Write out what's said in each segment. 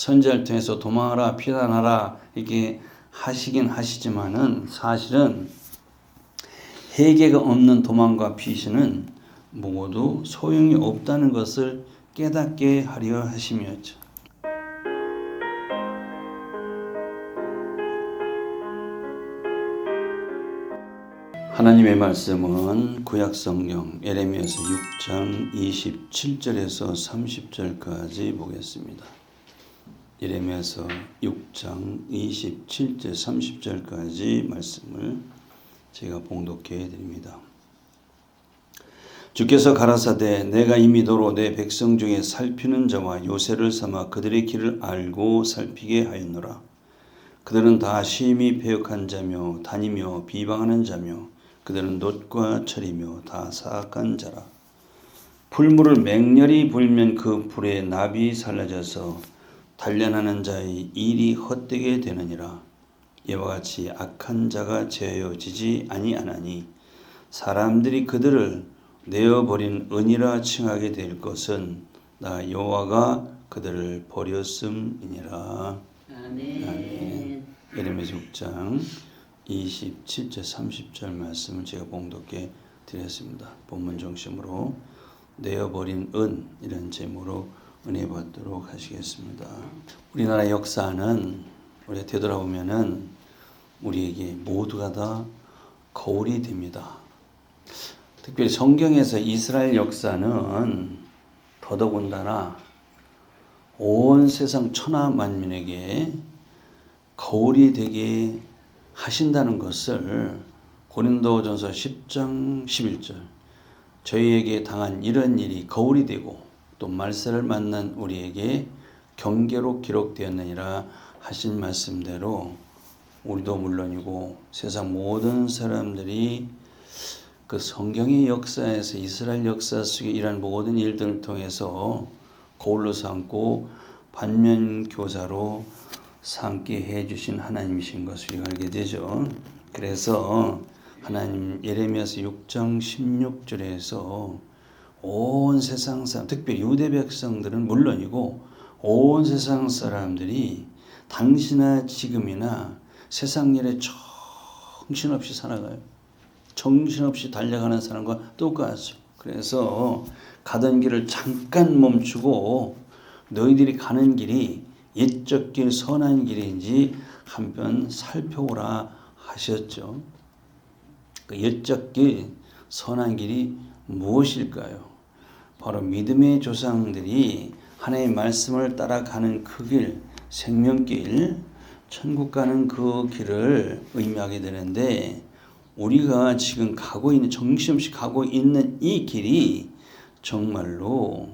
선지자를 통해서 도망하라, 피난하라 이렇게 하시긴 하시지만은 사실은 해계가 없는 도망과 피신은 모두 소용이 없다는 것을 깨닫게 하려 하심이었죠. 하나님의 말씀은 구약성경 예레미야서 6장 27절에서 30절까지 보겠습니다. 예레미야서 6장 27절 30절까지 말씀을 제가 봉독해 드립니다. 주께서 가라사대 내가 이미 도로 내 백성 중에 살피는 자와 요새를 삼아 그들의 길을 알고 살피게 하였노라. 그들은 다 심히 패역한 자며 다니며 비방하는 자며 그들은 놋과 철이며 다 사악한 자라. 풀물을 맹렬히 불면 그 불에 납이 살라져서 단련하는 자의 일이 헛되게 되느니라. 이와 같이 악한 자가 제어지지 아니하나니 사람들이 그들을 내어버린 은이라 칭하게 될 것은 나 여호와가 그들을 버렸음이니라. 아멘. 아멘. 예레미야 6장 27절 30절 말씀을 제가 봉독해 드렸습니다. 본문 중심으로 내어버린 은 이런 제목으로 은혜 받도록 하시겠습니다. 우리나라 역사는 우리가 되돌아보면은 우리에게 모두가 다 거울이 됩니다. 특별히 성경에서 이스라엘 역사는 더더군다나 온 세상 천하 만민에게 거울이 되게 하신다는 것을 고린도전서 10장 11절 저희에게 당한 이런 일이 거울이 되고 또 말세를 만난 우리에게 경계로 기록되었느니라 하신 말씀대로 우리도 물론이고 세상 모든 사람들이 그 성경의 역사에서 이스라엘 역사 속에 이러한 모든 일들을 통해서 거울로 삼고 반면교사로 삼게 해주신 하나님이신 것을 알게 되죠. 그래서 하나님 예레미야서 6장 16절에서 온 세상 사람, 특별히 유대 백성들은 물론이고 온 세상 사람들이 당시나 지금이나 세상 일에 정신없이 살아가요. 정신없이 달려가는 사람과 똑같죠. 그래서 가던 길을 잠깐 멈추고 너희들이 가는 길이 옛적 길 선한 길인지 한번 살펴보라 하셨죠. 그 옛적 길 선한 길이 무엇일까요? 바로 믿음의 조상들이 하나님의 말씀을 따라가는 그 길, 생명길, 천국 가는 그 길을 의미하게 되는데 우리가 지금 가고 있는 정신없이 가고 있는 이 길이 정말로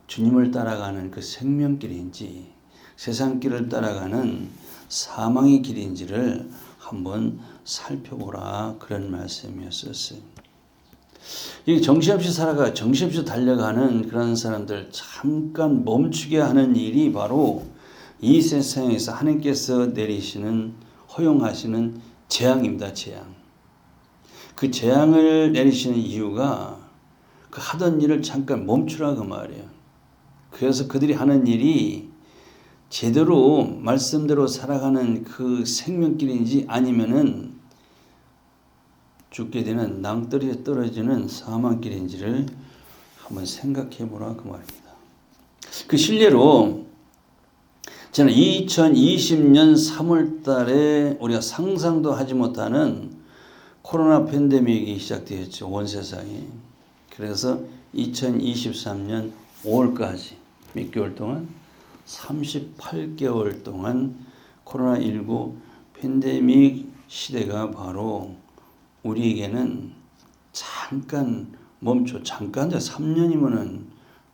주님을 따라가는 그 생명길인지 세상 길을 따라가는 사망의 길인지를 한번 살펴보라 그런 말씀이었었어요. 이 정신없이 살아가 정신없이 달려가는 그런 사람들 잠깐 멈추게 하는 일이 바로 이 세상에서 하나님께서 내리시는 허용하시는 재앙입니다. 재앙. 그 재앙을 내리시는 이유가 그 하던 일을 잠깐 멈추라 그 말이에요. 그래서 그들이 하는 일이 제대로 말씀대로 살아가는 그 생명길인지 아니면은 죽게 되는 낭떠러지에 떨어지는 사망길인지를 한번 생각해 보라 그 말입니다. 그 실례로 저는 2020년 3월 달에 우리가 상상도 하지 못하는 코로나 팬데믹이 시작되었죠. 온 세상에. 그래서 2023년 5월까지 몇 개월 동안 38개월 동안 코로나19 팬데믹 시대가 바로 우리에게는 잠깐 잠깐 3년이면은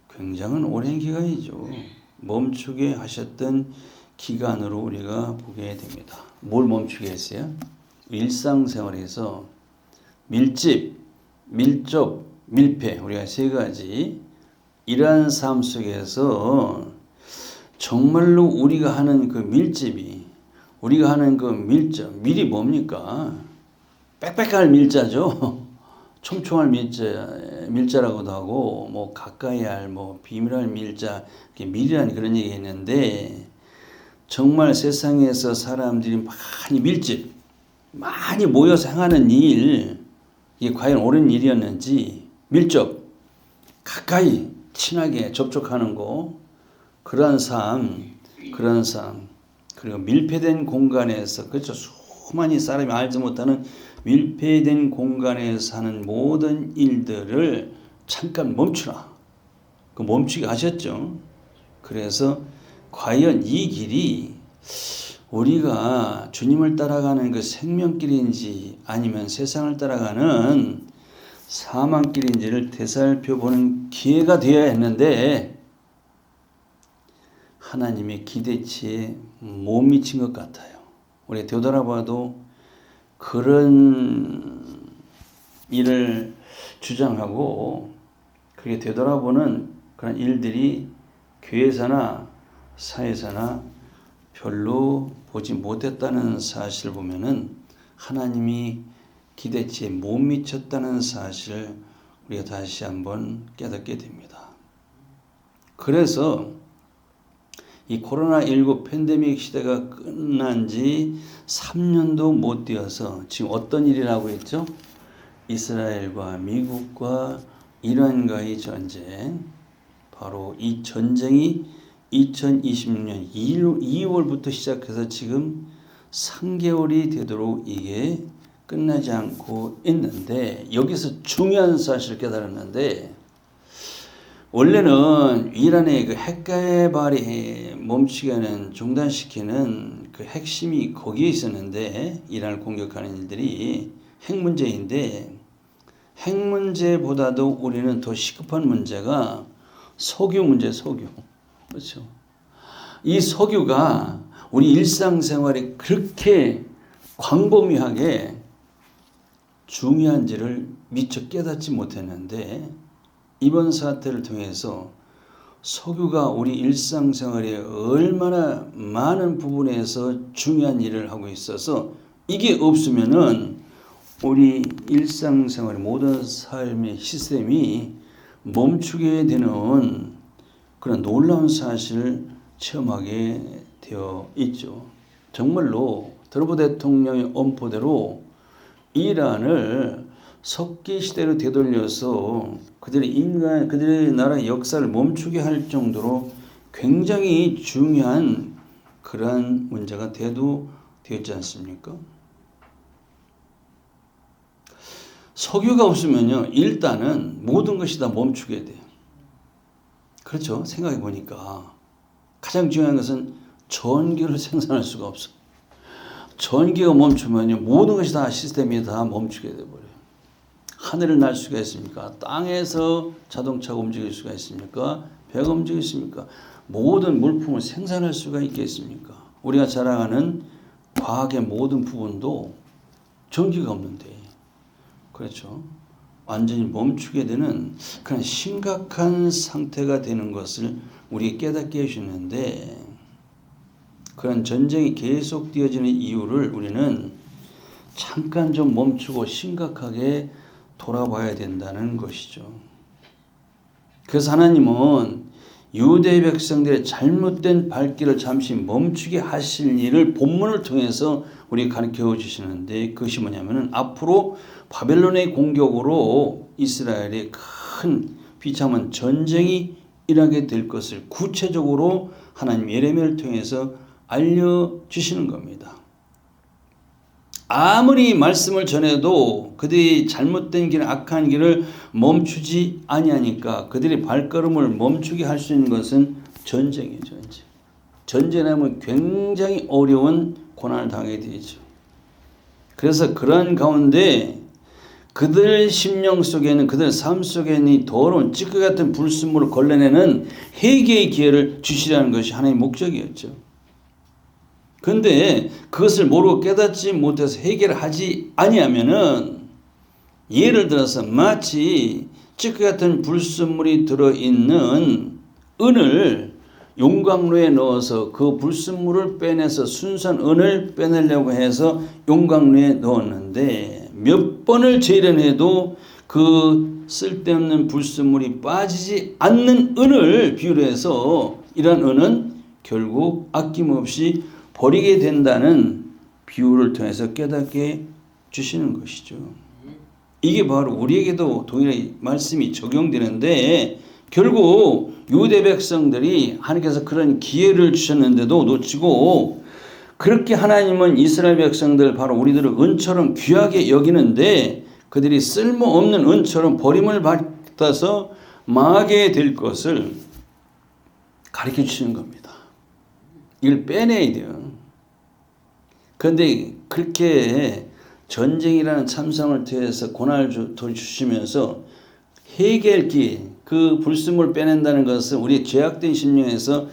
굉장한 오랜 기간이죠. 멈추게 하셨던 기간으로 우리가 보게 됩니다. 뭘 멈추게 했어요? 일상생활에서 밀집, 밀접, 밀폐 우리가 세 가지 이러한 삶 속에서 정말로 우리가 하는 그 밀집이 우리가 하는 그 밀접, 밀이 뭡니까? 빽빽할 밀자죠. 촘촘할 밀자라고도 하고 뭐 가까이 할 뭐 비밀할 밀자 밀이라는 그런 얘기가 있는데 정말 세상에서 사람들이 많이 밀집 많이 모여서 행하는 일 이게 과연 옳은 일이었는지 밀접 가까이 친하게 접촉하는 거 그러한 삶 그리고 밀폐된 공간에서 그렇죠 수많이 사람이 알지 못하는 밀폐된 공간에서 하는 모든 일들을 잠깐 멈추라. 그 멈추게 하셨죠. 그래서 과연 이 길이 우리가 주님을 따라가는 그 생명길인지 아니면 세상을 따라가는 사망길인지를 되살펴보는 기회가 되어야 했는데 하나님의 기대치에 못 미친 것 같아요. 우리 되돌아봐도 그런 일을 주장하고 그게 되돌아보는 그런 일들이 교회에서나 사회에서나 별로 보지 못했다는 사실을 보면은 하나님이 기대치에 못 미쳤다는 사실을 우리가 다시 한번 깨닫게 됩니다. 그래서 이 코로나19 팬데믹 시대가 끝난 지 3년도 못 되어서 지금 어떤 일이라고 했죠? 이스라엘과 미국과 이란과의 전쟁. 바로 이 전쟁이 2026년 2월부터 시작해서 지금 3개월이 되도록 이게 끝나지 않고 있는데 여기서 중요한 사실을 깨달았는데 원래는 이란의 그 핵개발이 멈추게 하는 중단시키는 그 핵심이 거기에 있었는데 이란을 공격하는 일들이 핵 문제인데 핵 문제보다도 우리는 더 시급한 문제가 석유 문제, 석유. 그렇죠. 이 석유가 우리 일상생활에 그렇게 광범위하게 중요한지를 미처 깨닫지 못했는데 이번 사태를 통해서 석유가 우리 일상생활에 얼마나 많은 부분에서 중요한 일을 하고 있어서 이게 없으면은 우리 일상생활의 모든 삶의 시스템이 멈추게 되는 그런 놀라운 사실을 체험하게 되어 있죠. 정말로 트럼프 대통령의 엄포대로 이란을 석기 시대로 되돌려서 그들의 나라의 역사를 멈추게 할 정도로 굉장히 중요한 그러한 문제가 대두되었지 않습니까? 석유가 없으면요, 일단은 모든 것이 다 멈추게 돼요. 그렇죠? 생각해 보니까 가장 중요한 것은 전기를 생산할 수가 없어. 전기가 멈추면요, 모든 것이 다 시스템이 다 멈추게 돼버려요. 하늘을 날 수가 있습니까? 땅에서 자동차가 움직일 수가 있습니까? 배가 움직이십니까? 모든 물품을 생산할 수가 있겠습니까? 우리가 자랑하는 과학의 모든 부분도 전기가 없는데, 그렇죠? 완전히 멈추게 되는 그런 심각한 상태가 되는 것을 우리 깨닫게 해주는데, 그런 전쟁이 계속되어지는 이유를 우리는 잠깐 좀 멈추고 심각하게 돌아봐야 된다는 것이죠. 그래서 하나님은 유대 백성들의 잘못된 발길을 잠시 멈추게 하실 일을 본문을 통해서 우리 가르쳐 주시는데 그것이 뭐냐면은 앞으로 바벨론의 공격으로 이스라엘의 큰 비참한 전쟁이 일어나게 될 것을 구체적으로 하나님 예레미야를 통해서 알려주시는 겁니다. 아무리 말씀을 전해도 그들이 잘못된 길, 악한 길을 멈추지 아니하니까 그들의 발걸음을 멈추게 할 수 있는 것은 전쟁이에요. 전쟁. 전쟁하면 굉장히 어려운 고난을 당하게 되죠. 그래서 그러한 가운데 그들 심령 속에는, 그들 삶 속에는 이 더러운 찌꺼기 같은 불순물을 걸러내는 회개의 기회를 주시라는 것이 하나님의 목적이었죠. 그런데 그것을 모르고 깨닫지 못해서 해결을 하지 아니하면은, 예를 들어서 마치 찌꺼기 같은 불순물이 들어있는 은을 용광로에 넣어서 그 불순물을 빼내서 순수한 은을 빼내려고 해서 용광로에 넣었는데 몇 번을 재련해도 그 쓸데없는 불순물이 빠지지 않는 은을 비유로 해서 이런 은은 결국 아낌없이 버리게 된다는 비유를 통해서 깨닫게 주시는 것이죠. 이게 바로 우리에게도 동일하게 말씀이 적용되는데 결국 유대 백성들이 하나님께서 그런 기회를 주셨는데도 놓치고 그렇게 하나님은 이스라엘 백성들 바로 우리들을 은처럼 귀하게 여기는데 그들이 쓸모없는 은처럼 버림을 받아서 망하게 될 것을 가르쳐 주시는 겁니다. 이걸 빼내야 돼요. 그런데 그렇게 전쟁이라는 참성을 통해서 고난을 주시면서 해결기, 그 불순물을 빼낸다는 것은 우리 죄악된 심령에서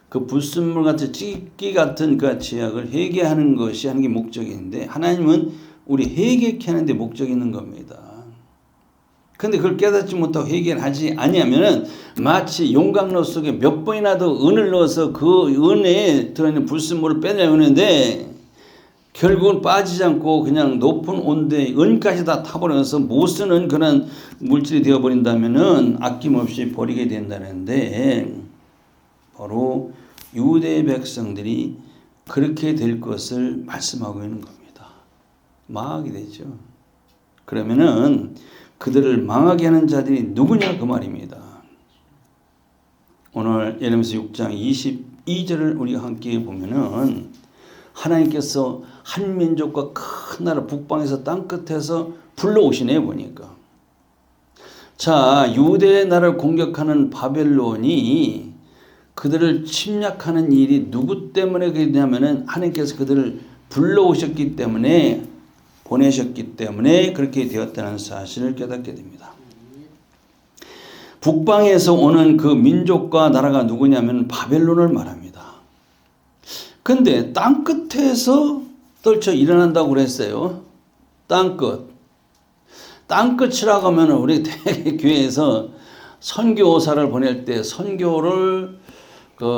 그 불순물 같은 찢기 같은 그 죄악을 회개하는 것이 하는 게 목적인데 하나님은 우리 회개케 하는 데 목적이 있는 겁니다. 그런데 그걸 깨닫지 못하고 회개하지 아니하면은 마치 용광로 속에 몇 번이나 더 은을 넣어서 그 은에 들어있는 불순물을 빼내려는데 결국은 빠지지 않고 그냥 높은 온도에 은까지 다 타버려서 못 쓰는 그런 물질이 되어버린다면은 아낌없이 버리게 된다는데 바로 유대 백성들이 그렇게 될 것을 말씀하고 있는 겁니다. 망하게 되죠. 그러면은 그들을 망하게 하는 자들이 누구냐 그 말입니다. 오늘 예레미야 6장 22절을 우리가 함께 보면은 하나님께서 한 민족과 큰 나라 북방에서 땅끝에서 불러오시네 보니까. 자, 유대 나라를 공격하는 바벨론이 그들을 침략하는 일이 누구 때문에 그러냐면은 하나님께서 그들을 불러오셨기 때문에 보내셨기 때문에 그렇게 되었다는 사실을 깨닫게 됩니다. 북방에서 오는 그 민족과 나라가 누구냐면 바벨론을 말합니다. 근데 땅끝에서 떨쳐 일어난다고 그랬어요. 땅끝. 땅끝이라고 하면 우리 대개 교회에서 선교사를 보낼 때 선교를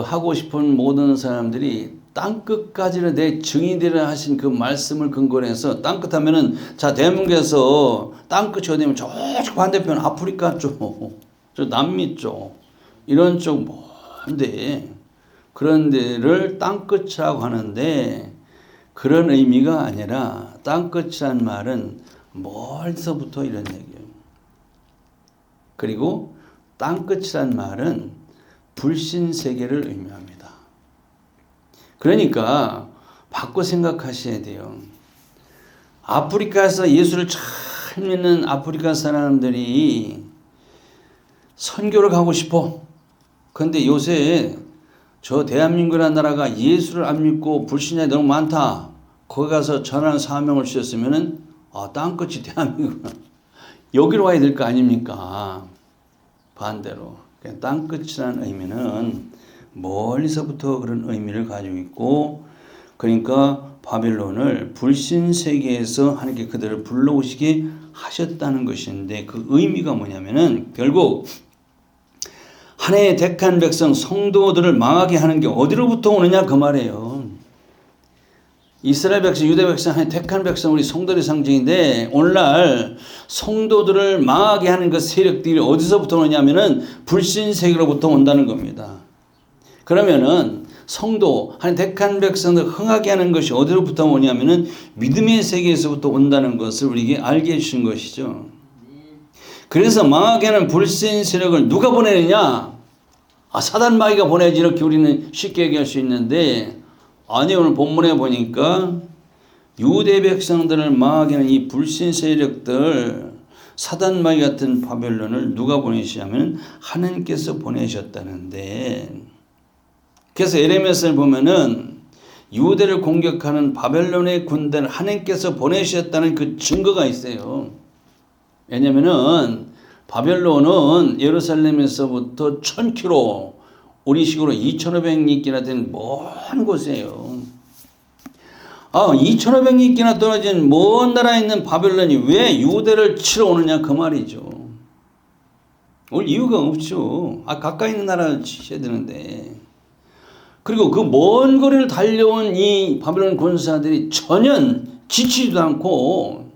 하고 싶은 모든 사람들이 땅끝까지는 내 증인되려 하신 그 말씀을 근거로 해서 땅끝 하면은 자 대한민국에서 땅끝이 어디냐면 저쪽 반대편 아프리카 쪽, 저 남미 쪽 이런 쪽 먼데 그런 데를 땅끝이라고 하는데 그런 의미가 아니라 땅끝이란 말은 멀리서부터 이런 얘기예요. 그리고 땅끝이란 말은 불신세계를 의미합니다. 그러니까 바꿔 생각하셔야 돼요. 아프리카에서 예수를 잘 믿는 아프리카 사람들이 선교를 가고 싶어. 그런데 요새 저 대한민국이라는 나라가 예수를 안 믿고 불신자들이 너무 많다. 거기 가서 전하는 사명을 주셨으면은 땅끝이 대한민국 여기로 와야 될 거 아닙니까? 반대로 땅끝이라는 의미는 멀리서부터 그런 의미를 가지고 있고 그러니까 바벨론을 불신 세계에서 하나님께 그들을 불러오시게 하셨다는 것인데 그 의미가 뭐냐면은 결국 하나님의 택한 백성 성도들을 망하게 하는 게 어디로부터 오느냐 그 말이에요. 이스라엘 백성, 유대 백성, 하나님의 택한 백성 우리 성도의 상징인데 오늘날 성도들을 망하게 하는 그 세력들이 어디서부터 오느냐면은 불신 세계로부터 온다는 겁니다. 그러면은 성도, 하나님 택한 백성들 흥하게 하는 것이 어디로부터 오냐면은 믿음의 세계에서부터 온다는 것을 우리에게 알게 해주신 것이죠. 그래서 망하게 하는 불신 세력을 누가 보내느냐? 사단 마귀가 보내지 이렇게 우리는 쉽게 얘기할 수 있는데 아니 오늘 본문에 보니까 유대 백성들을 망하게 하는 이 불신 세력들 사단 마귀 같은 바벨론을 누가 보내시냐면 하나님께서 보내셨다는데 그래서 예레미야서를 보면은 유대를 공격하는 바벨론의 군대를 하나님께서 보내셨다는 그 증거가 있어요. 왜냐면은 바벨론은 예루살렘에서부터 1000km 우리식으로 2500리끼나 되는 먼 곳이에요. 2500리끼나 떨어진 먼 나라에 있는 바벨론이 왜 유대를 치러 오느냐 그 말이죠. 올 이유가 없죠. 가까이 있는 나라를 치셔야 되는데. 그리고 그 먼 거리를 달려온 이 바벨론 군사들이 전혀 지치지도 않고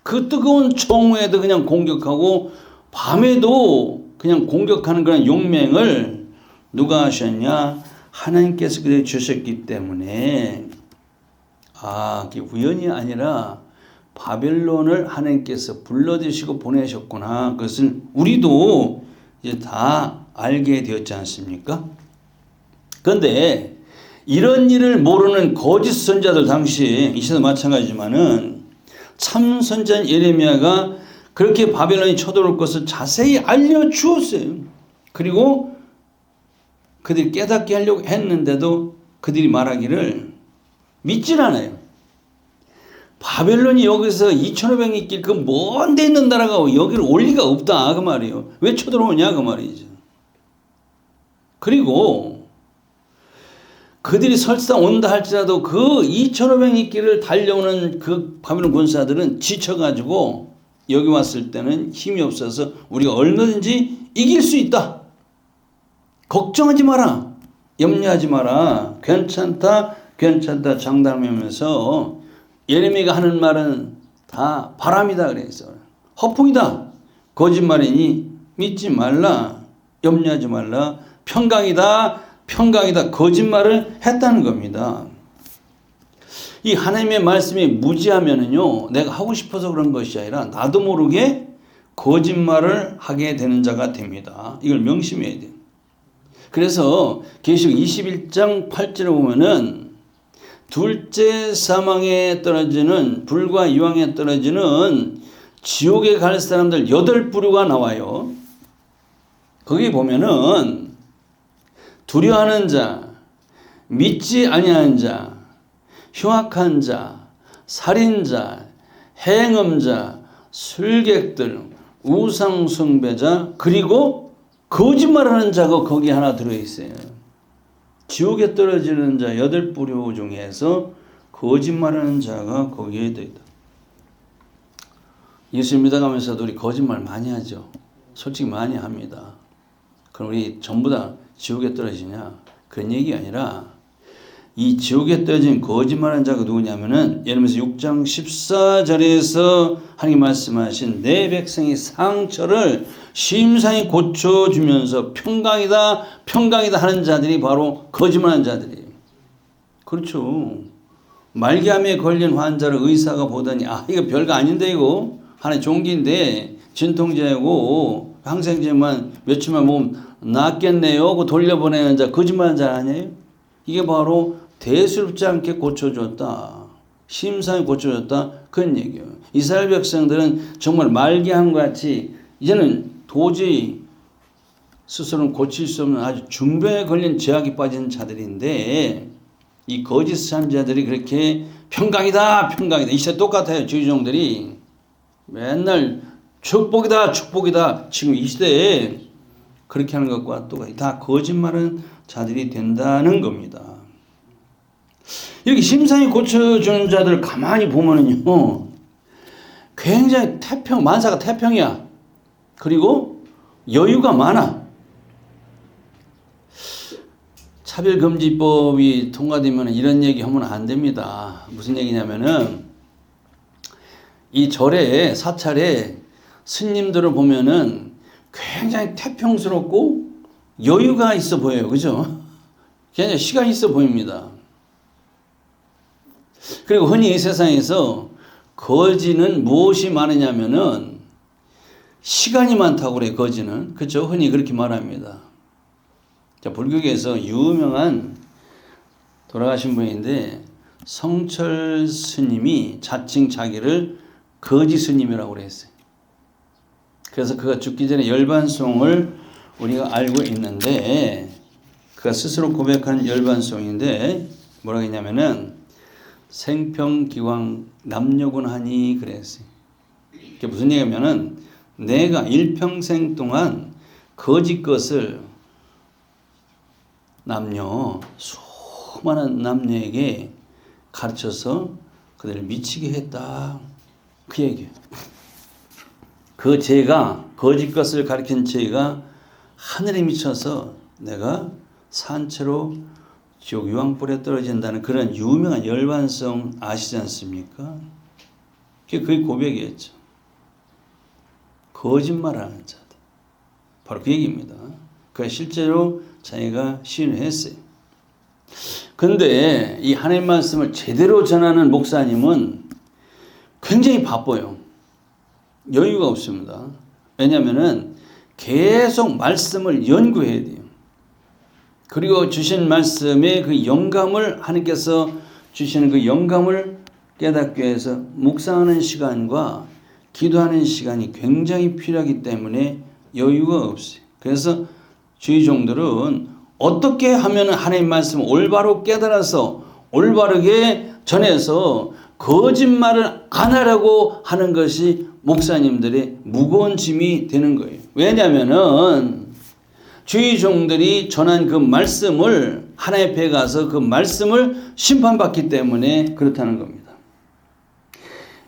그 뜨거운 총에도 그냥 공격하고 밤에도 그냥 공격하는 그런 용맹을 누가 하셨냐? 하나님께서 그들에게 주셨기 때문에 그게 우연이 아니라 바벨론을 하나님께서 불러드시고 보내셨구나. 그것을 우리도 이제 다 알게 되었지 않습니까? 그런데 이런 일을 모르는 거짓 선자들 당시 이 시대도 마찬가지지만은 참 선자 예레미야가 그렇게 바벨론이 쳐들어올 것을 자세히 알려주었어요. 그리고 그들이 깨닫게 하려고 했는데도 그들이 말하기를 믿질 않아요. 바벨론이 여기서 2500리 길 그 먼 데 있는 나라가 여기를 올 리가 없다 그 말이에요. 왜 쳐들어오냐 그 말이죠. 그리고 그들이 설사 온다 할지라도 그 2500리 길을 달려오는 그 바벨론 군사들은 지쳐가지고 여기 왔을 때는 힘이 없어서 우리가 얼마든지 이길 수 있다. 걱정하지 마라. 염려하지 마라. 괜찮다. 괜찮다. 장담하면서 예레미야가 하는 말은 다 바람이다 그랬어. 허풍이다. 거짓말이니 믿지 말라. 염려하지 말라. 평강이다. 평강이다. 거짓말을 했다는 겁니다. 이 하나님의 말씀이 무지하면은요, 내가 하고 싶어서 그런 것이 아니라 나도 모르게 거짓말을 하게 되는 자가 됩니다. 이걸 명심해야 돼요. 그래서 계시록 21장 8절에 보면은 둘째 사망에 떨어지는 불과 유황에 떨어지는 지옥에 갈 사람들 8부류가 나와요. 거기 보면은 두려워하는 자, 믿지 아니하는 자, 흉악한 자, 살인자, 행음자, 술객들, 우상숭배자, 그리고 거짓말하는 자가 거기 하나 들어있어요. 지옥에 떨어지는 자 8부류 중에서 거짓말하는 자가 거기에 들어있다. 예수 믿어가면서도 우리 거짓말 많이 하죠. 솔직히 많이 합니다. 그럼 우리 전부 다 지옥에 떨어지냐? 그런 얘기가 아니라 이 지옥에 떨어진 거짓말하는 자가 누구냐면은 예레미야 6장 14절에서 하나님 말씀하신 내 백성의 상처를 심상히 고쳐주면서 평강이다 평강이다 하는 자들이 바로 거짓말하는 자들이에요. 그렇죠. 말기암에 걸린 환자를 의사가 보더니 이거 별거 아닌데 이거 하나의 종기인데 진통제하고 항생제만 며칠만 먹으면 낫겠네요. 그 돌려보내는 자 거짓말하는 자 아니에요? 이게 바로 대수롭지 않게 고쳐줬다. 심상히 고쳐줬다. 그런 얘기예요. 이스라엘 백성들은 정말 말기암과 같이 이제는 도저히 스스로는 고칠 수 없는 아주 중병에 걸린 죄악이 빠진 자들인데 이 거짓 선지자들이 그렇게 평강이다 평강이다 이 시대 똑같아요. 주의종들이 맨날 축복이다 축복이다 지금 이 시대에 그렇게 하는 것과 똑같이 다 거짓말은 자들이 된다는 겁니다. 이렇게 심상히 고쳐주는 자들 가만히 보면은요 굉장히 만사가 태평이야. 그리고 여유가 많아. 차별금지법이 통과되면 이런 얘기 하면 안 됩니다. 무슨 얘기냐면은 이 절에 사찰에 스님들을 보면은 굉장히 태평스럽고 여유가 있어 보여요. 그죠? 굉장히 시간이 있어 보입니다. 그리고 흔히 이 세상에서 거지는 무엇이 많으냐면은 시간이 많다고 그래요. 거지는. 그렇죠? 흔히 그렇게 말합니다. 자, 불교계에서 유명한 돌아가신 분인데 성철 스님이 자칭 자기를 거지 스님이라고 그랬어요. 그래서 그가 죽기 전에 열반송을 우리가 알고 있는데 그가 스스로 고백한 열반송인데 뭐라고 했냐면은 생평기왕 남녀군하니 그랬어요. 그게 무슨 얘기냐면은 내가 일평생 동안 거짓 것을 수많은 남녀에게 가르쳐서 그들을 미치게 했다. 그 얘기예요. 그 죄가 거짓 것을 가르친 죄가 하늘에 미쳐서 내가 산채로 지옥 유황불에 떨어진다는 그런 유명한 열반성 아시지 않습니까? 그게 고백이었죠. 거짓말하는 자들. 바로 그 얘기입니다. 그 실제로 자기가 시인을 했어요. 근데 이 하나님 말씀을 제대로 전하는 목사님은 굉장히 바빠요. 여유가 없습니다. 왜냐하면은 계속 말씀을 연구해야 돼요. 그리고 주신 말씀의 그 영감을 하나님께서 주시는 그 영감을 깨닫기 위해서 묵상하는 시간과 기도하는 시간이 굉장히 필요하기 때문에 여유가 없어요. 그래서 주의 종들은 어떻게 하면 하나님 말씀을 올바로 깨달아서 올바르게 전해서 거짓말을 안 하려고 하는 것이 목사님들의 무거운 짐이 되는 거예요. 왜냐하면은 주의 종들이 전한 그 말씀을 하나님 앞에 가서 그 말씀을 심판받기 때문에 그렇다는 겁니다.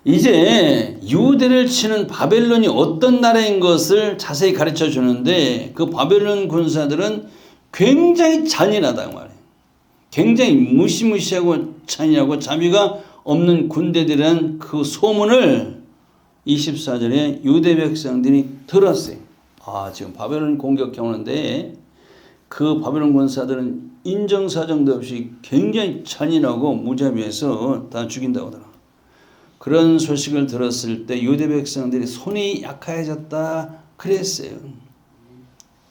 이제 유대를 치는 바벨론이 어떤 나라인 것을 자세히 가르쳐 주는데 그 바벨론 군사들은 굉장히 잔인하다고 말해요. 굉장히 무시무시하고 잔인하고 자비가 없는 군대들이라는 그 소문을 24절에 유대 백성들이 들었어요. 지금 바벨론 공격해 오는데 그 바벨론 군사들은 인정사정도 없이 굉장히 잔인하고 무자비해서 다 죽인다고 하더라. 그런 소식을 들었을 때 유대 백성들이 손이 약해졌다 그랬어요.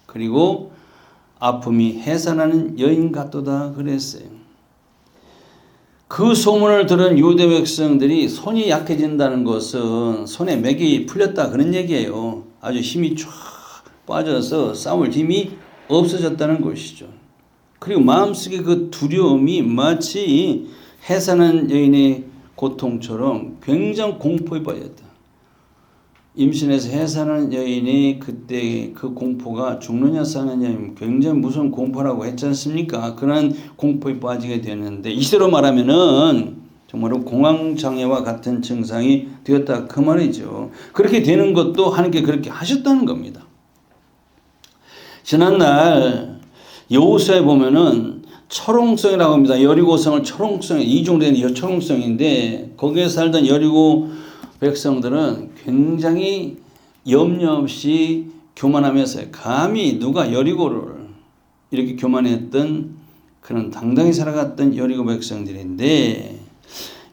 그리고 아픔이 해산하는 여인 같도다 그랬어요. 그 소문을 들은 유대 백성들이 손이 약해진다는 것은 손에 맥이 풀렸다 그런 얘기예요. 아주 힘이 쫙 빠져서 싸울 힘이 없어졌다는 것이죠. 그리고 마음속에 그 두려움이 마치 해산한 여인의 고통처럼 굉장히 공포에 빠졌다. 임신해서 해산한 여인이 그때 그 공포가 죽느냐 사느냐 굉장히 무서운 공포라고 했지 않습니까? 그런 공포에 빠지게 되는데 이대로 말하면은 정말로 공황장애와 같은 증상이 되었다 그 말이죠. 그렇게 되는 것도 하나님께 그렇게 하셨다는 겁니다. 지난날 여호수아에 보면은 철옹성이라고 합니다. 여리고성을 철옹성, 이종된 철옹성인데 거기에 살던 여리고 백성들은 굉장히 염려 없이 교만하면서 감히 누가 여리고를 이렇게 교만했던 그런 당당히 살아갔던 여리고 백성들인데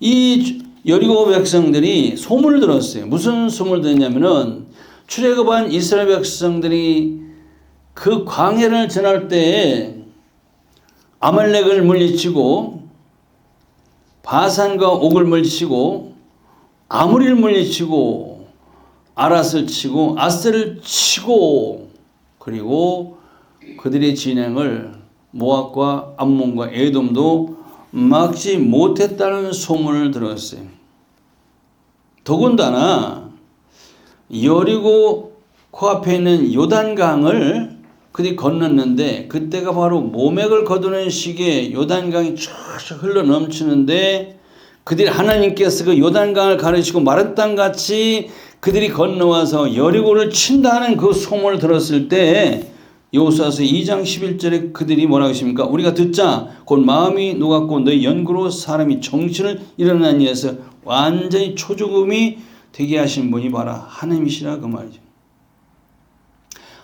이 여리고 백성들이 소문을 들었어요. 무슨 소문을 듣냐면은 출애굽한 이스라엘 백성들이 그 광야를 지날 때에 아말렉을 물리치고 바산과 옥을 물리치고 아무리를 물리치고 아랏을 치고 아셀을 치고 그리고 그들의 진행을 모압과 암몬과 에돔도 막지 못했다는 소문을 들었어요. 더군다나 여리고 코앞에 있는 요단강을 그들이 건넜는데 그때가 바로 모맥을 거두는 시기에 요단강이 쫙 흘러 넘치는데 그들이 하나님께서 그 요단강을 가르치고 마른 땅같이 그들이 건너와서 여리고를 친다는 그 소문을 들었을 때 여호수아서 2장 11절에 그들이 뭐라고 하십니까? 우리가 듣자 곧 마음이 녹았고 너희 연구로 사람이 정신을 잃어나니 해서 완전히 초죽음이 되게 하신 분이 바로 하나님이시라 그 말이죠.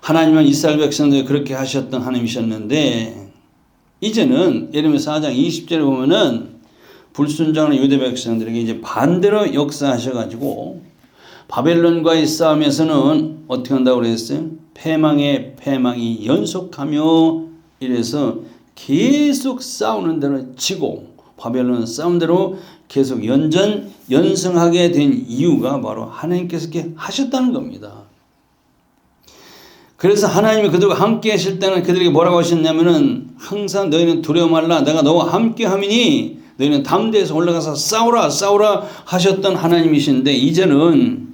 하나님은 이스라엘 백성들이 그렇게 하셨던 하나님이셨는데 이제는 예레미야 4장 20절에 보면은 불순종하는 유대 백성들에게 이제 반대로 역사하셔가지고 바벨론과의 싸움에서는 어떻게 한다고 그랬어요? 패망에 패망이 연속하며 이래서 계속 싸우는 대로 지고 바벨론 싸운 대로 계속 연승하게 된 이유가 바로 하나님께서 이렇게 하셨다는 겁니다. 그래서 하나님이 그들과 함께 하실 때는 그들에게 뭐라고 하셨냐면은 항상 너희는 두려워 말라 내가 너와 함께 함이니 너희는 담대해서 올라가서 싸우라 하셨던 하나님이신데 이제는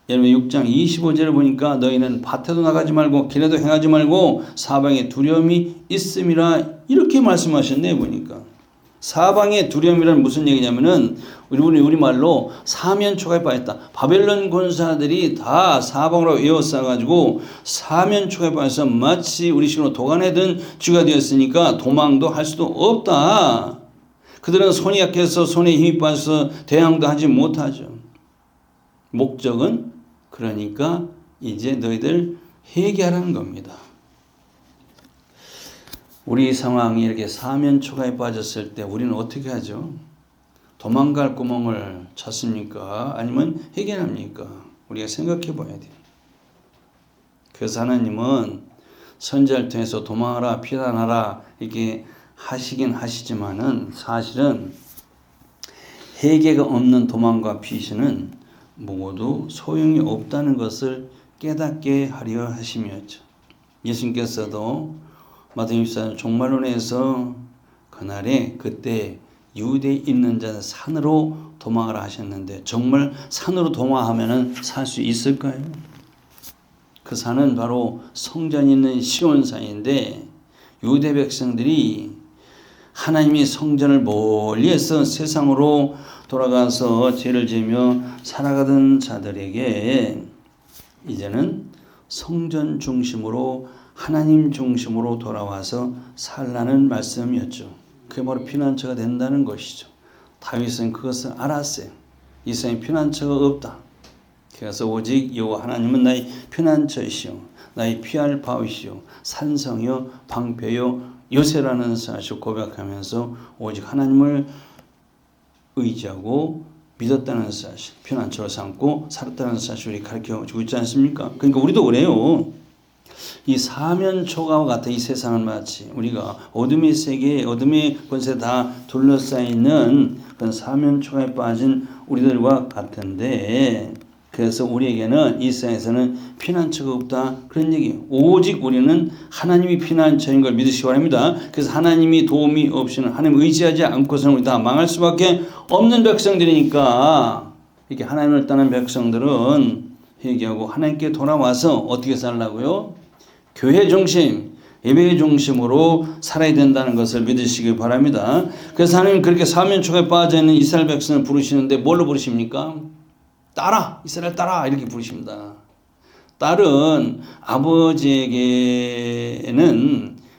예레미야 6장 25절을 보니까 너희는 밭에도 나가지 말고 길에도 행하지 말고 사방에 두려움이 있음이라 이렇게 말씀하셨네요. 보니까 사방에 두려움이란 무슨 얘기냐면은 우리말로 사면초가에 빠졌다. 바벨론 군사들이 다 사방으로 에워싸가지고 사면초가에 빠져서 마치 우리 식으로 도가내든 쥐가 되었으니까 도망도 할 수도 없다. 그들은 손이 약해서 손에 힘이 빠져서 대항도 하지 못하죠. 목적은 그러니까 이제 너희들 회개하라는 겁니다. 우리 상황이 이렇게 사면초가에 빠졌을 때 우리는 어떻게 하죠? 도망갈 구멍을 찾습니까? 아니면 회개합니까? 우리가 생각해 봐야 돼요. 그래서 하나님은 선지자를 통해서 도망하라, 피난하라 이렇게 하시긴 하시지만은 사실은 회개가 없는 도망과 피신은 모두 소용이 없다는 것을 깨닫게 하려 하심이었죠. 예수님께서도 마태복음 24장 종말론에서 그날에 그때 유대에 있는 자는 산으로 도망하라 하셨는데 정말 산으로 도망하면 살 수 있을까요? 그 산은 바로 성전이 있는 시온산인데 유대 백성들이 하나님이 성전을 멀리해서 세상으로 돌아가서 죄를 지으며 살아가던 자들에게 이제는 성전 중심으로 하나님 중심으로 돌아와서 살라는 말씀이었죠. 그게 바로 피난처가 된다는 것이죠. 다윗은 그것을 알았어요. 이 세상에 피난처가 없다. 그래서 오직 여호와 하나님은 나의 피난처이시오, 나의 피할 바위시오, 산성이요 방패요 요새라는 사실을 고백하면서 오직 하나님을 의지하고 믿었다는 사실, 피난처로 삼고 살았다는 사실을 가르쳐주고 있지 않습니까? 그러니까 우리도 그래요. 이 사면초가와 같은 이 세상은 마치 우리가 어둠의 세계, 어둠의 권세 다 둘러싸이는 그런 사면초가에 빠진 우리들과 같은데, 그래서 우리에게는 이 세상에서는 피난처가 없다 그런 얘기예요. 오직 우리는 하나님이 피난처인 걸 믿으시기 바랍니다. 그래서 하나님이 도움이 없이는, 하나님 의지하지 않고서는 우리 다 망할 수밖에 없는 백성들이니까, 이렇게 하나님을 떠난 백성들은 회개하고 하나님께 돌아와서 어떻게 살라고요? 교회 중심, 예배 중심으로 살아야 된다는 것을 믿으시기 바랍니다. 그래서 하나님 그렇게 사면초가에 빠져있는 이스라엘 백성을 부르시는데 뭘로 부르십니까? 딸아, 이스라엘 딸아 이렇게 부르십니다. 딸은 아버지에게는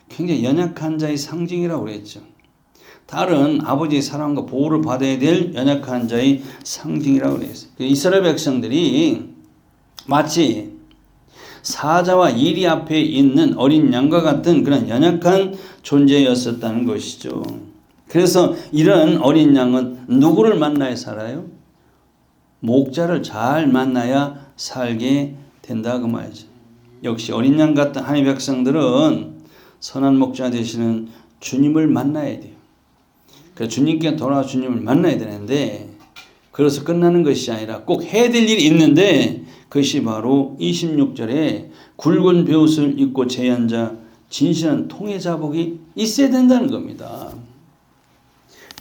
굉장히 연약한 자의 상징이라고 그랬죠. 딸은 아버지의 사랑과 보호를 받아야 될 연약한 자의 상징이라고 그랬어요. 이스라엘 백성들이 마치 사자와 이리 앞에 있는 어린 양과 같은 그런 연약한 존재였었다는 것이죠. 그래서 이런 어린 양은 누구를 만나야 살아요? 목자를 잘 만나야 살게 된다 그 말이죠. 역시 어린 양 같은 하나님의 백성들은 선한 목자 되시는 주님을 만나야 돼요. 그래서 주님께 돌아와 주님을 만나야 되는데, 그래서 끝나는 것이 아니라 꼭 해야 될 일이 있는데, 그것이 바로 26절에 굵은 베옷을 입고 제한자 진실한 통해자복이 있어야 된다는 겁니다.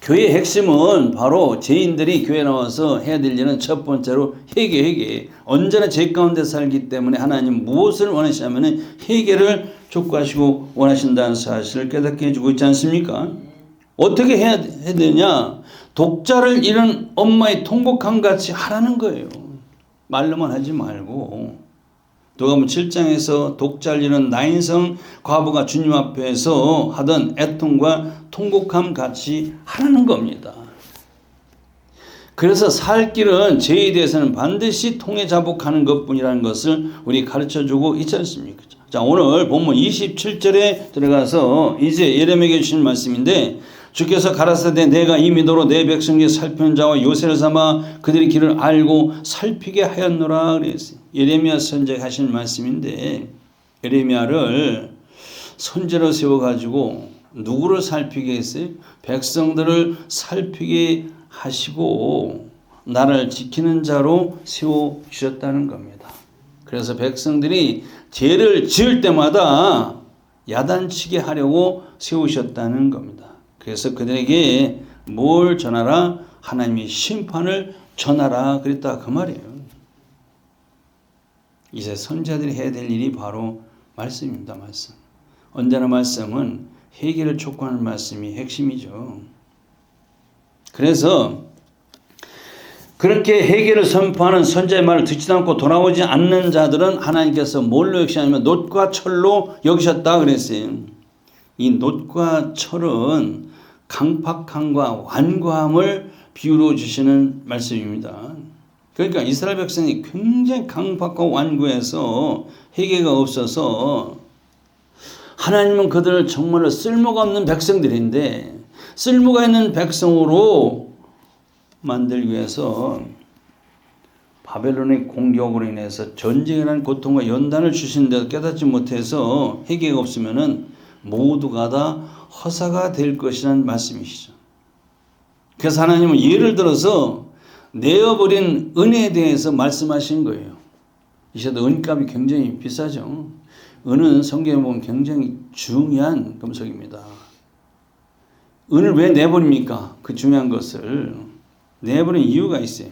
교회의 핵심은 바로 죄인들이 교회에 나와서 해야 될 일은 첫 번째로 회개. 언제나 죄 가운데 살기 때문에 하나님 무엇을 원하시냐면 회개를 촉구하시고 원하신다는 사실을 깨닫게 해주고 있지 않습니까? 어떻게 해야 되냐? 독자를 잃은 엄마의 통곡함 같이 하라는 거예요. 말로만 하지 말고. 누가복음 7장에서 독자를 잃은 나인성 과부가 주님 앞에서 하던 애통과 통곡함 같이 하라는 겁니다. 그래서 살 길은 죄에 대해서는 반드시 통해자복하는 것뿐이라는 것을 우리 가르쳐주고 있지 않습니까? 자, 오늘 본문 27절에 들어가서 이제 예레미야에게 주신 말씀인데, 주께서 가라사대 내가 이 미도로 내 백성 중에 살피는 자와 요새를 삼아 그들의 길을 알고 살피게 하였노라 그랬어요. 예레미야 선지자가 하신 말씀인데, 예레미야를 선지자로 세워가지고 누구를 살피게 했어요? 백성들을 살피게 하시고 나라를 지키는 자로 세워주셨다는 겁니다. 그래서 백성들이 죄를 지을 때마다 야단치게 하려고 세우셨다는 겁니다. 그래서 그들에게 뭘 전하라? 하나님의 심판을 전하라 그랬다 그 말이에요. 이제 선지자들이 해야 될 일이 바로 말씀입니다. 말씀. 언제나 말씀은 회개를 촉구하는 말씀이 핵심이죠. 그래서 그렇게 회개를 선포하는 선지자의 말을 듣지도 않고 돌아오지 않는 자들은 하나님께서 뭘로 여기시냐면 놋과 철로 여기셨다 그랬어요. 이 놋과 철은 강팍함과 완고함을 비유로 주시는 말씀입니다. 그러니까 이스라엘 백성이 굉장히 강팍하고 완고해서 회개가 없어서 하나님은 그들을 정말로 쓸모가 없는 백성들인데 쓸모가 있는 백성으로 만들기 위해서 바벨론의 공격으로 인해서 전쟁이라는 고통과 연단을 주시는데도 깨닫지 못해서 회개가 없으면은 모두가 다 허사가 될 것이라는 말씀이시죠. 그래서 하나님은 예를 들어서 내어버린 은혜에 대해서 말씀하신 거예요. 이 시대도 은값이 굉장히 비싸죠. 은은 성경에 보면 굉장히 중요한 금속입니다. 은을 왜 내버립니까? 그 중요한 것을 내버린 이유가 있어요.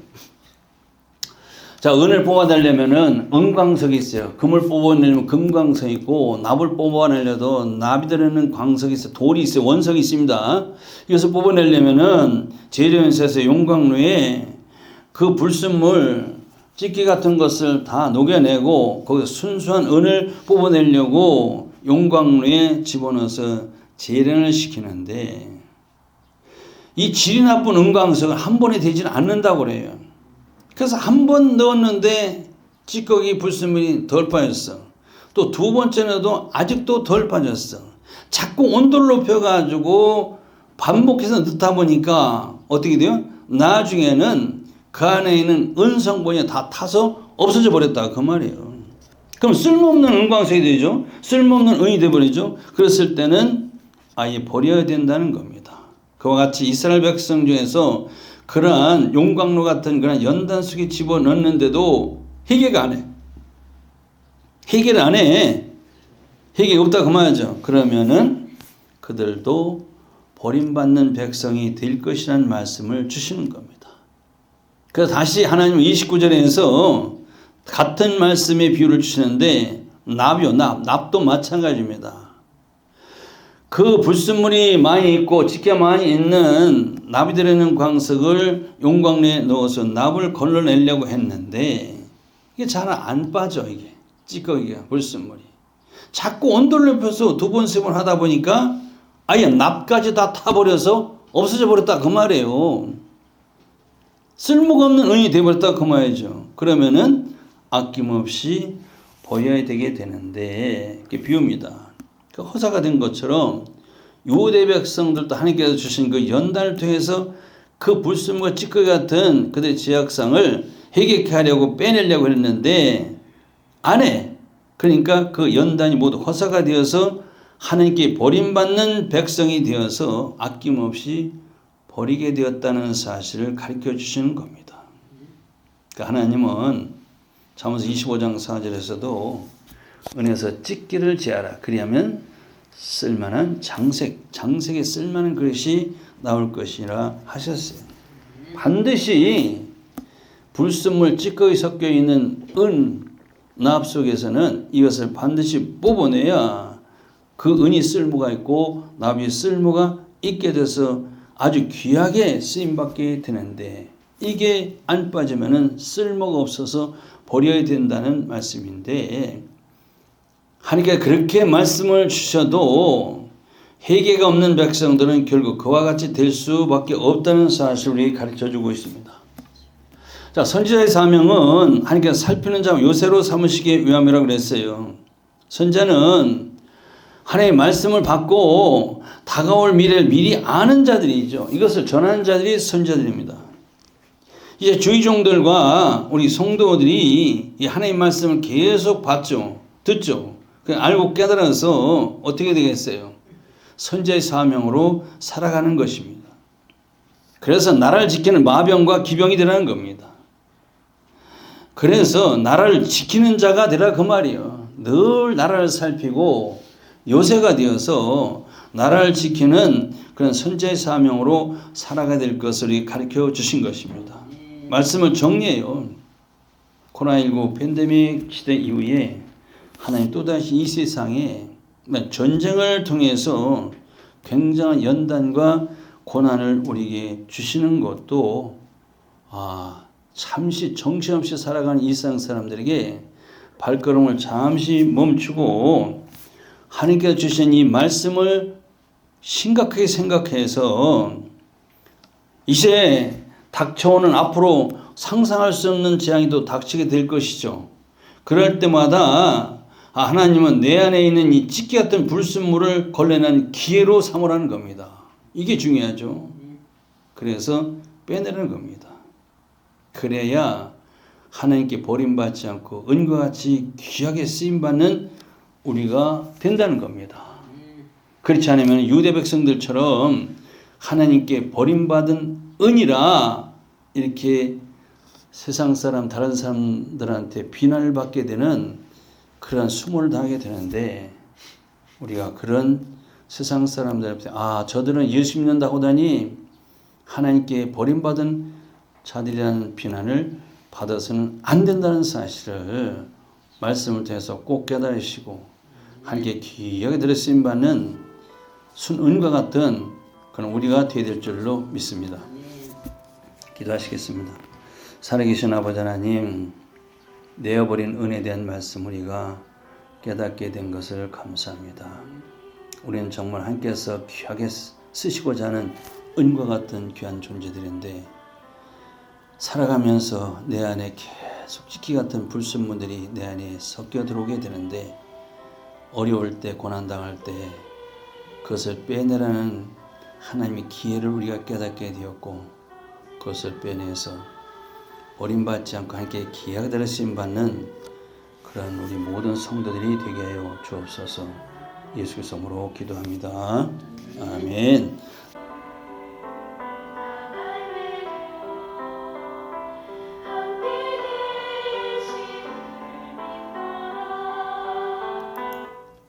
자, 은을 뽑아내려면은 은광석이 있어요. 금을 뽑아내려면 금광석이 있고, 납을 뽑아내려도 납이 들어있는 광석이 있어요. 돌이 있어요. 원석이 있습니다. 이것을 뽑아내려면은 재료연수에서 용광로에 그 불순물, 찌끼 같은 것을 다 녹여내고 거기서 순수한 은을 뽑아내려고 용광로에 집어넣어서 재련을 시키는데 이 질이 나쁜 은광석은 한 번에 되지는 않는다고 그래요. 그래서 한 번 넣었는데 찌꺼기 불순물이 덜 빠졌어. 또 두 번째 넣어도 아직도 덜 빠졌어. 자꾸 온도를 높여가지고 반복해서 넣다 보니까 어떻게 돼요? 나중에는 그 안에 있는 은 성분이 다 타서 없어져 버렸다 그 말이에요. 그럼 쓸모없는 은광석이 되죠. 쓸모없는 은이 되어버리죠. 그랬을 때는 아예 버려야 된다는 겁니다. 그와 같이 이스라엘 백성 중에서 그러한 용광로 같은 그런 연단 속에 집어넣는데도 회개가 안 해. 회개를 안 해. 회개가 없다 그 말이죠. 그러면은 그들도 버림받는 백성이 될 것이라는 말씀을 주시는 겁니다. 그래서 다시 하나님은 29절에서 같은 말씀의 비유를 주시는데 납이요, 납도 마찬가지입니다. 그 불순물이 많이 있고 찌개가 많이 있는 납이 들어있는 광석을 용광로에 넣어서 납을 걸러내려고 했는데 이게 잘 안 빠져. 이게 찌꺼기가 불순물이 자꾸 온도를 높여서 두 번 세 번 하다 보니까 아예 납까지 다 타버려서 없어져 버렸다 그 말이에요. 쓸모가 없는 은이 되어버렸다 그 말이죠. 그러면은 아낌없이 버려야 되게 되는데 그게 비유입니다. 그 허사가 된 것처럼 유대 백성들도 하나님께서 주신 그 연단을 통해서 그 불순물과 찌꺼기 같은 그들의 죄악상을 해결케 하려고 빼내려고 했는데 안 해. 그러니까 그 연단이 모두 허사가 되어서 하나님께 버림받는 백성이 되어서 아낌없이 버리게 되었다는 사실을 가르쳐 주시는 겁니다. 그러니까 하나님은 잠언서 25장 4절에서도 은에서 찢기를 제하라. 그리하면 쓸만한 장색에 쓸만한 그릇이 나올 것이라 하셨어요. 반드시 불순물 찌꺼기 섞여 있는 은 납 속에서는 이것을 반드시 뽑아내야 그 은이 쓸모가 있고 납이 쓸모가 있게 돼서 아주 귀하게 쓰임받게 되는데 이게 안 빠지면은 쓸모가 없어서 버려야 된다는 말씀인데 하나님께서 그렇게 말씀을 주셔도 회개가 없는 백성들은 결국 그와 같이 될 수밖에 없다는 사실을 가르쳐주고 있습니다. 자, 선지자의 사명은 하나님께서 살피는 자 요새로 삼으시기 위함이라고 그랬어요. 선지자는 하나님의 말씀을 받고 다가올 미래를 미리 아는 자들이죠. 이것을 전하는 자들이 선지자들입니다. 이제 주의종들과 우리 성도들이 이 하나님의 말씀을 계속 봤죠. 듣죠. 알고 깨달아서 어떻게 되겠어요? 선지자의 사명으로 살아가는 것입니다. 그래서 나라를 지키는 마병과 기병이 되라는 겁니다. 그래서 나라를 지키는 자가 되라 그 말이에요. 늘 나라를 살피고 요새가 되어서 나라를 지키는 그런 선지자의 사명으로 살아가야 될 것을 가르쳐 주신 것입니다. 말씀을 정리해요. 코로나19 팬데믹 시대 이후에 하나님 또다시 이 세상에 전쟁을 통해서 굉장한 연단과 고난을 우리에게 주시는 것도 잠시 정신없이 살아가는 일상 사람들에게 발걸음을 잠시 멈추고 하나님께서 주신 이 말씀을 심각하게 생각해서 이제 닥쳐오는 앞으로 상상할 수 없는 재앙이 또 닥치게 될 것이죠. 그럴 때마다 하나님은 내 안에 있는 이 찢기 같은 불순물을 걸레는 기회로 삼으라는 겁니다. 이게 중요하죠. 그래서 빼내는 겁니다. 그래야 하나님께 버림받지 않고 은과 같이 귀하게 쓰임받는 우리가 된다는 겁니다. 그렇지 않으면 유대 백성들처럼 하나님께 버림받은 은이라 이렇게 세상 사람 다른 사람들한테 비난을 받게 되는 그런 수모를 당하게 되는데, 우리가 그런 세상 사람들한테 저들은 예수 믿는다고 하더니 하나님께 버림받은 자들이라는 비난을 받아서는 안 된다는 사실을 말씀을 통해서 꼭 깨달으시고 하나님께 귀하게 들으심 받는 순은과 같은 그런 우리가 되어야 될 줄로 믿습니다. 기도하시겠습니다. 살아계신 아버지 하나님, 내어버린 은혜에 대한 말씀 우리가 깨닫게 된 것을 감사합니다. 우리는 정말 하나님께서 귀하게 쓰시고자 하는 은과 같은 귀한 존재들인데, 살아가면서 내 안에 계속 찢기 같은 불순물들이 내 안에 섞여 들어오게 되는데, 어려울 때 고난당할 때 그것을 빼내라는 하나님의 기회를 우리가 깨닫게 되었고, 그것을 빼내서 버림받지 않고 함께 귀하게 들으심 받는 그런 우리 모든 성도들이 되게 하여 주옵소서. 예수 그리스도로 기도합니다. 아멘.